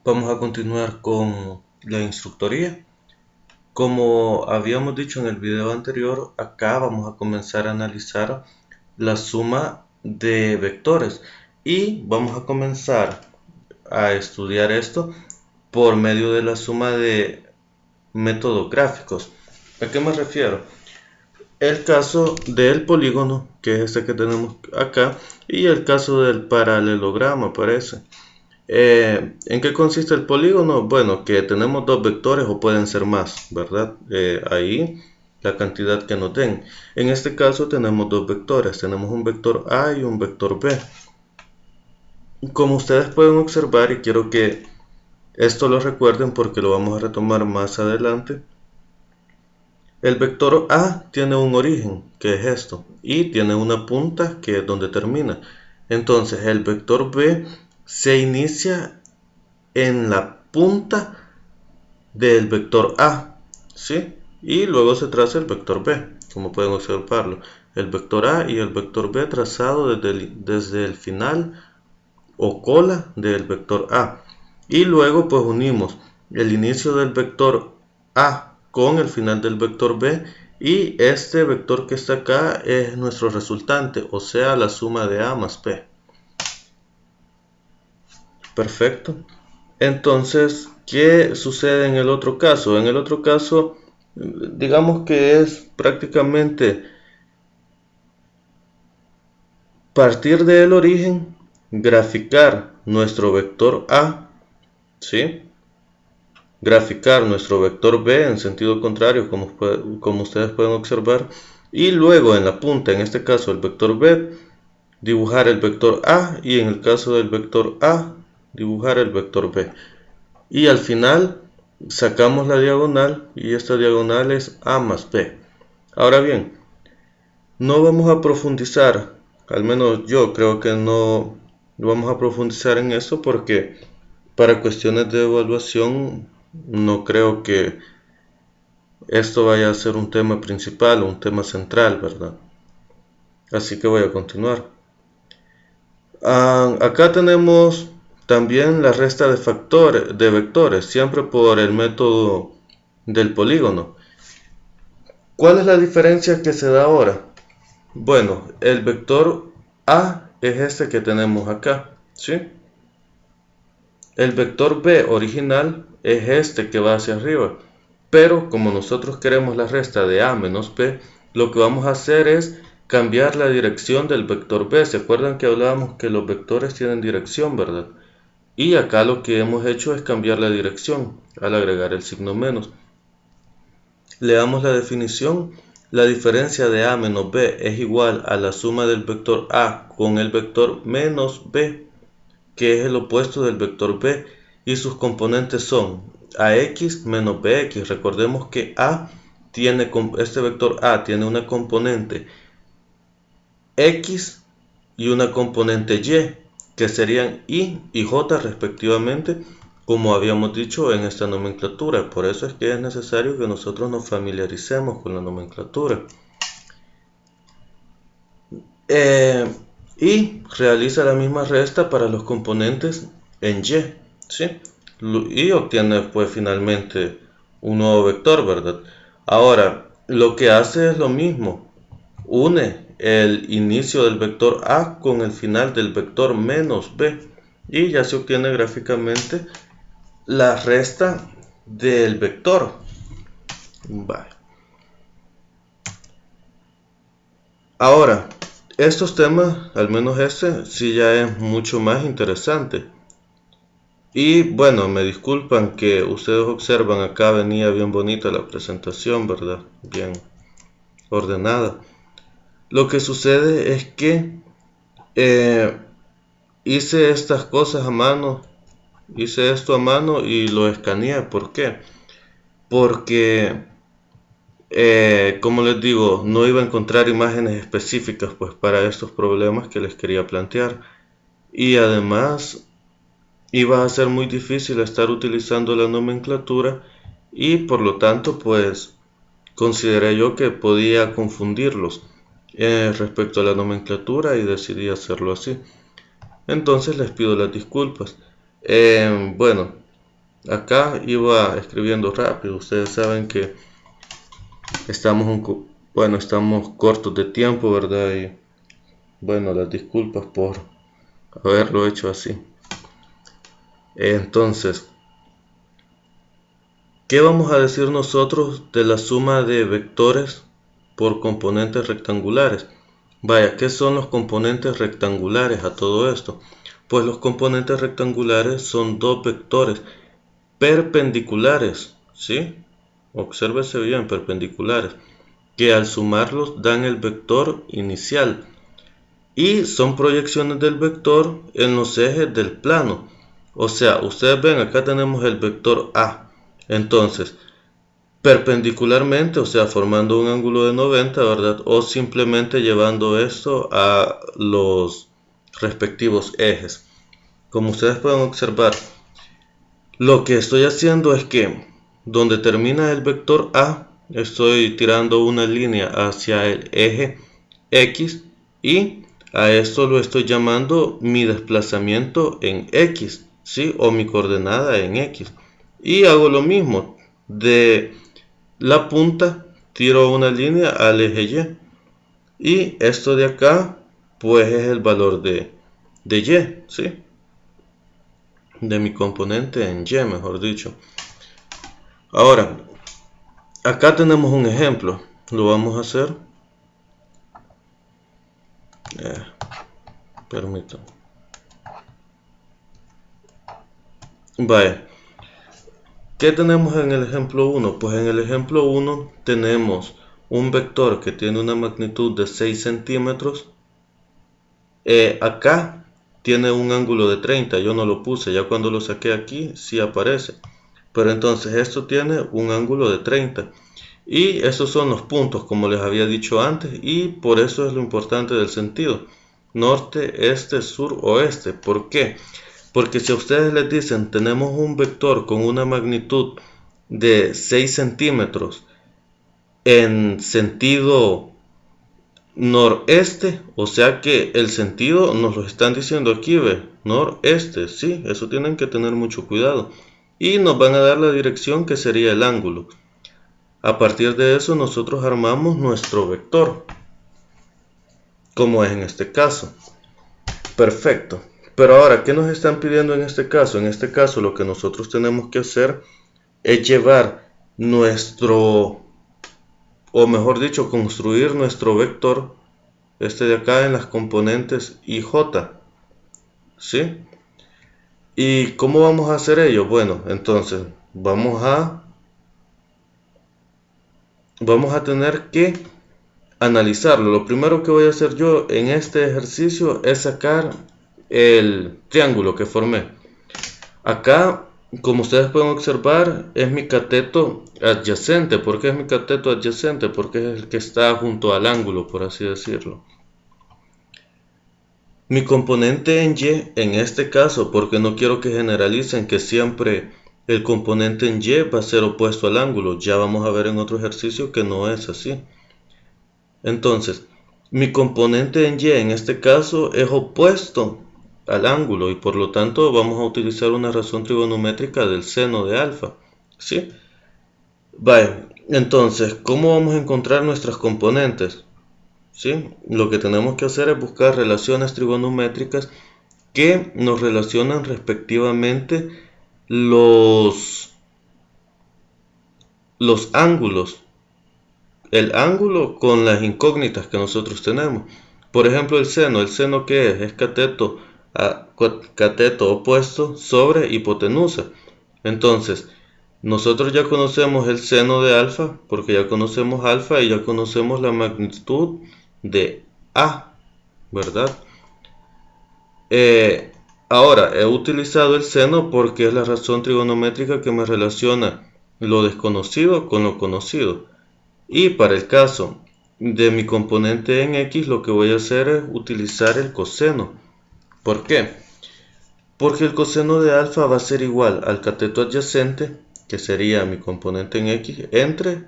Vamos a continuar con la instructoría. Como habíamos dicho en el video anterior, acá vamos a comenzar a analizar la suma de vectores y vamos a comenzar a estudiar esto por medio de la suma de métodos gráficos. ¿A qué me refiero? El caso del polígono, que es este que tenemos acá, y el caso del paralelogramo, parece. ¿En qué consiste el polígono? Bueno, que tenemos dos vectores o pueden ser más, ¿verdad? Ahí la cantidad que nos den. En este caso tenemos dos vectores, tenemos un vector A y un vector B. Como ustedes pueden observar, y quiero que esto lo recuerden porque lo vamos a retomar más adelante, el vector A tiene un origen, que es esto, y tiene una punta, que es donde termina. Entonces el vector B se inicia en la punta del vector A, ¿sí? Y luego se traza el vector B, como pueden observarlo. El vector A y el vector B trazado desde el final o cola del vector A. Y luego pues unimos el inicio del vector A con el final del vector B, y este vector que está acá es nuestro resultante, o sea la suma de A más B. Perfecto. Entonces, ¿qué sucede en el otro caso? En el otro caso, digamos que es prácticamente partir del origen, graficar nuestro vector A, ¿sí? Graficar nuestro vector B en sentido contrario, como ustedes pueden observar, y luego en la punta, en este caso el vector B, dibujar el vector A, y en el caso del vector A, dibujar el vector B. Y al final sacamos la diagonal, y esta diagonal es A más B. Ahora bien, no vamos a profundizar, al menos yo creo que no vamos a profundizar en eso, porque para cuestiones de evaluación no creo que esto vaya a ser un tema principal o un tema central, ¿verdad? Así que voy a continuar. Acá tenemos también la resta de vectores, siempre por el método del polígono. ¿Cuál es la diferencia que se da ahora? Bueno, el vector A es este que tenemos acá, ¿sí? El vector B original es este que va hacia arriba, pero como nosotros queremos la resta de A menos B, lo que vamos a hacer es cambiar la dirección del vector B. ¿Se acuerdan que hablábamos que los vectores tienen dirección, verdad? Y acá lo que hemos hecho es cambiar la dirección al agregar el signo menos. Leamos la definición. La diferencia de A menos B es igual a la suma del vector A con el vector menos B, que es el opuesto del vector B, y sus componentes son AX menos BX. Recordemos que este vector A tiene una componente X y una componente Y, que serían Y y J respectivamente, como habíamos dicho en esta nomenclatura. Por eso es que es necesario que nosotros nos familiaricemos con la nomenclatura. Y realiza la misma resta para los componentes en Y, ¿sí? Y obtiene pues finalmente un nuevo vector, ¿verdad? Ahora, lo que hace es lo mismo. Une el inicio del vector A con el final del vector menos B, y ya se obtiene gráficamente la resta del vector. Vale. Ahora, estos temas, al menos este, sí ya es mucho más interesante. Y bueno, me disculpan que ustedes observan, acá venía bien bonita la presentación, ¿verdad? Bien ordenada. Lo que sucede es que hice estas cosas a mano, hice esto a mano y lo escaneé. ¿Por qué? Porque, como les digo, no iba a encontrar imágenes específicas pues para estos problemas que les quería plantear. Y además iba a ser muy difícil estar utilizando la nomenclatura, y por lo tanto pues consideré yo que podía confundirlos respecto a la nomenclatura, y decidí hacerlo así. Entonces les pido las disculpas. Bueno, Acá iba escribiendo rápido. Ustedes saben que estamos cortos de tiempo, ¿verdad? Y bueno, las disculpas por haberlo hecho así. Entonces, ¿qué vamos a decir nosotros de la suma de vectores por componentes rectangulares? Vaya, ¿qué son los componentes rectangulares a todo esto? Pues los componentes rectangulares son dos vectores perpendiculares, ¿sí? Obsérvese bien, perpendiculares, que al sumarlos dan el vector inicial y son proyecciones del vector en los ejes del plano. O sea, ustedes ven, acá tenemos el vector A. Entonces, perpendicularmente, o sea, formando un ángulo de 90, ¿verdad? O simplemente llevando esto a los respectivos ejes. Como ustedes pueden observar, lo que estoy haciendo es que donde termina el vector A, estoy tirando una línea hacia el eje X y a esto lo estoy llamando mi desplazamiento en X, ¿sí? O mi coordenada en X. Y hago lo mismo, de la punta tiro una línea al eje Y. Y esto de acá, pues es el valor de Y, ¿sí? De mi componente en Y, mejor dicho. Ahora, acá tenemos un ejemplo. Lo vamos a hacer. Permítanme. Vaya. ¿Qué tenemos en el ejemplo 1? Pues en el ejemplo 1 tenemos un vector que tiene una magnitud de 6 centímetros. Acá tiene un ángulo de 30. Yo no lo puse. Ya cuando lo saqué aquí sí aparece. Pero entonces esto tiene un ángulo de 30. Y esos son los puntos, como les había dicho antes. Y por eso es lo importante del sentido. Norte, este, sur, oeste. ¿Por qué? Porque si a ustedes les dicen tenemos un vector con una magnitud de 6 centímetros en sentido noreste, o sea que el sentido nos lo están diciendo aquí, ve, noreste, sí, eso tienen que tener mucho cuidado. Y nos van a dar la dirección que sería el ángulo. A partir de eso nosotros armamos nuestro vector, como es en este caso. Perfecto. Pero ahora, ¿qué nos están pidiendo en este caso? En este caso lo que nosotros tenemos que hacer es llevar nuestro, o mejor dicho, construir nuestro vector, este de acá, en las componentes I, J, ¿sí? ¿Y cómo vamos a hacer ello? Bueno, entonces vamos a tener que analizarlo. Lo primero que voy a hacer yo en este ejercicio es sacar el triángulo que formé. Acá, como ustedes pueden observar, es mi cateto adyacente. ¿Por qué es mi cateto adyacente? Porque es el que está junto al ángulo, por así decirlo. Mi componente en Y, en este caso, porque no quiero que generalicen que siempre el componente en Y va a ser opuesto al ángulo. Ya vamos a ver en otro ejercicio que no es así. Entonces, mi componente en Y en este caso es opuesto al ángulo y por lo tanto vamos a utilizar una razón trigonométrica del seno de alfa, ¿sí? Vale, entonces, ¿cómo vamos a encontrar nuestras componentes? ¿Sí? Lo que tenemos que hacer es buscar relaciones trigonométricas que nos relacionan respectivamente los ángulos, el ángulo con las incógnitas que nosotros tenemos. Por ejemplo, el seno ¿qué es? Es cateto opuesto sobre hipotenusa. Entonces, nosotros ya conocemos el seno de alfa, porque ya conocemos alfa y ya conocemos la magnitud de A, ¿verdad? Ahora, he utilizado el seno porque es la razón trigonométrica que me relaciona lo desconocido con lo conocido. Y para el caso de mi componente en X, lo que voy a hacer es utilizar el coseno. ¿Por qué? Porque el coseno de alfa va a ser igual al cateto adyacente, que sería mi componente en X, entre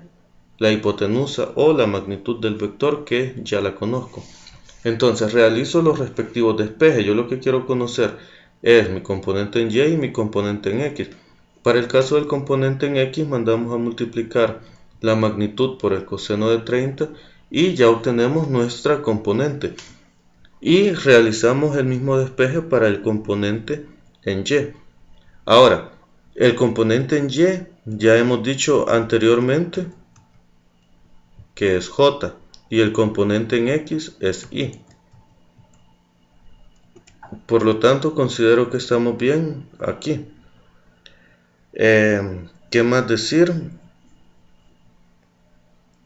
la hipotenusa o la magnitud del vector, que ya la conozco. Entonces realizo los respectivos despejes. Yo lo que quiero conocer es mi componente en Y y mi componente en X. Para el caso del componente en X, mandamos a multiplicar la magnitud por el coseno de 30 y ya obtenemos nuestra componente. Y realizamos el mismo despeje para el componente en Y. Ahora, el componente en Y ya hemos dicho anteriormente que es J y el componente en X es Y. Por lo tanto, considero que estamos bien aquí. ¿Qué más decir?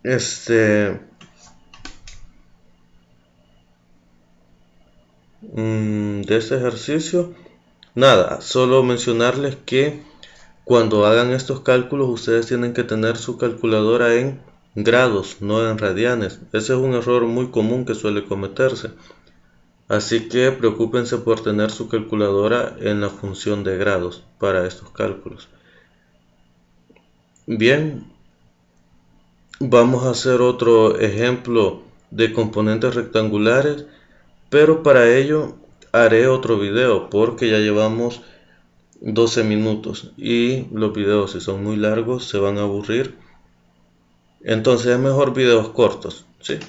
De este ejercicio, nada, solo mencionarles que cuando hagan estos cálculos ustedes tienen que tener su calculadora en grados, no en radianes. Ese es un error muy común que suele cometerse. Así que preocúpense por tener su calculadora en la función de grados para estos cálculos. Bien, vamos a hacer otro ejemplo de componentes rectangulares, pero para ello haré otro video porque ya llevamos 12 minutos y los videos, si son muy largos, se van a aburrir. Entonces es mejor videos cortos, ¿sí?